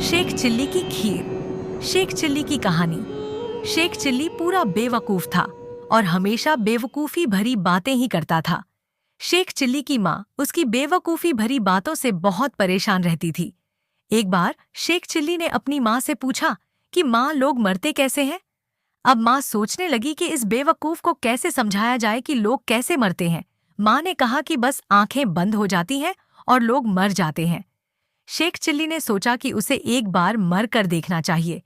Sheikh chilli की खीर। Sheikh chilli की कहानी। शेख चिल्ली पूरा बेवकूफ था और हमेशा बेवकूफी भरी बातें ही करता था। शेख चिल्ली की माँ उसकी बेवकूफी भरी बातों से बहुत परेशान रहती थी। एक बार शेख चिल्ली ने अपनी माँ से पूछा कि माँ, लोग मरते कैसे हैं? अब माँ सोचने लगी कि इस बेवकूफ को कैसे समझाया जाए कि लोग कैसे मरते हैं। माँ ने कहा कि बस आंखें बंद हो जाती हैं और लोग मर जाते हैं। शेख चिल्ली ने सोचा कि उसे एक बार मर कर देखना चाहिए।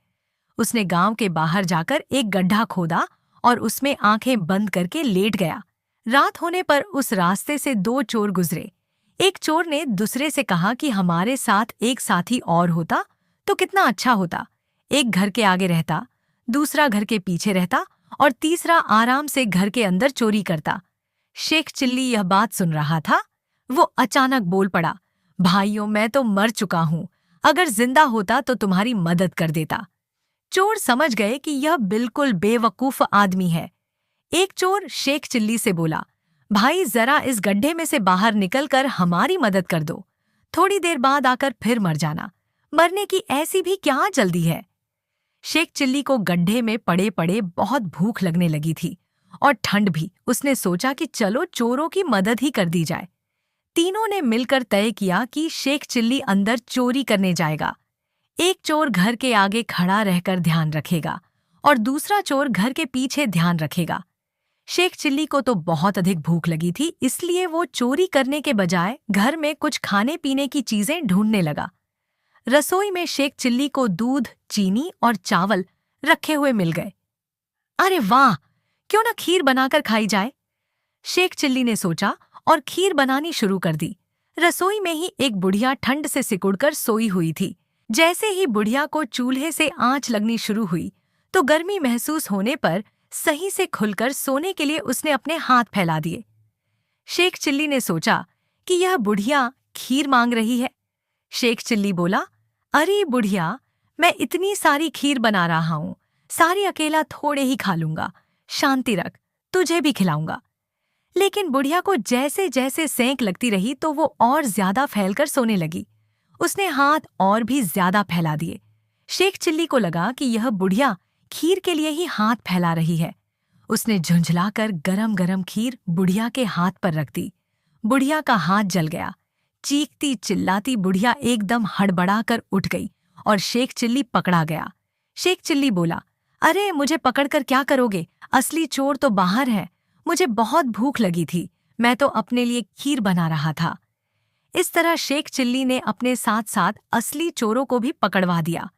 उसने गांव के बाहर जाकर एक गड्ढा खोदा और उसमें आंखें बंद करके लेट गया। रात होने पर उस रास्ते से दो चोर गुजरे। एक चोर ने दूसरे से कहा कि हमारे साथ एक साथी और होता तो कितना अच्छा होता। एक घर के आगे रहता, दूसरा घर के पीछे रहता और तीसरा आराम से घर के अंदर चोरी करता। शेख चिल्ली यह बात सुन रहा था। वो अचानक बोल पड़ा, भाइयों, मैं तो मर चुका हूँ। अगर जिंदा होता तो तुम्हारी मदद कर देता। चोर समझ गए कि यह बिल्कुल बेवकूफ आदमी है। एक चोर शेख चिल्ली से बोला, भाई, जरा इस गड्ढे में से बाहर निकलकर हमारी मदद कर दो। थोड़ी देर बाद आकर फिर मर जाना। मरने की ऐसी भी क्या जल्दी है? शेख चिल्ली को गड्ढे में पड़े पड़े बहुत भूख लगने लगी थी और ठंड भी। उसने सोचा कि चलो चोरों की मदद ही कर दी जाए। तीनों ने मिलकर तय किया कि शेख चिल्ली अंदर चोरी करने जाएगा। एक चोर घर के आगे खड़ा रहकर ध्यान रखेगा और दूसरा चोर घर के पीछे ध्यान रखेगा। शेख चिल्ली को तो बहुत अधिक भूख लगी थी, इसलिए वो चोरी करने के बजाय घर में कुछ खाने पीने की चीजें ढूंढने लगा। रसोई में शेख चिल्ली को दूध, चीनी और चावल रखे हुए मिल गए। अरे वाह, क्यों ना खीर बनाकर खाई जाए? शेख चिल्ली ने सोचा और खीर बनानी शुरू कर दी। रसोई में ही एक बुढ़िया ठंड से सिकुड़कर सोई हुई थी। जैसे ही बुढ़िया को चूल्हे से आंच लगनी शुरू हुई तो गर्मी महसूस होने पर सही से खुलकर सोने के लिए उसने अपने हाथ फैला दिए। शेख चिल्ली ने सोचा कि यह बुढ़िया खीर मांग रही है। शेख चिल्ली बोला, अरे बुढ़िया, मैं इतनी सारी खीर बना रहा हूँ, सारी अकेला थोड़े ही खा लूंगा। शांति रख, तुझे भी खिलाऊंगा। लेकिन बुढ़िया को जैसे जैसे सेंक लगती रही तो वो और ज्यादा फैलकर सोने लगी। उसने हाथ और भी ज्यादा फैला दिए। शेख चिल्ली को लगा कि यह बुढ़िया खीर के लिए ही हाथ फैला रही है। उसने झुंझलाकर गरम गरम खीर बुढ़िया के हाथ पर रख दी। बुढ़िया का हाथ जल गया। चीखती चिल्लाती बुढ़िया एकदम हड़बड़ाकर उठ गई और शेख चिल्ली पकड़ा गया। शेख चिल्ली बोला, अरे, मुझे पकड़कर क्या करोगे? असली चोर तो बाहर है। मुझे बहुत भूख लगी थी, मैं तो अपने लिए खीर बना रहा था। इस तरह शेख चिल्ली ने अपने साथ साथ असली चोरों को भी पकड़वा दिया।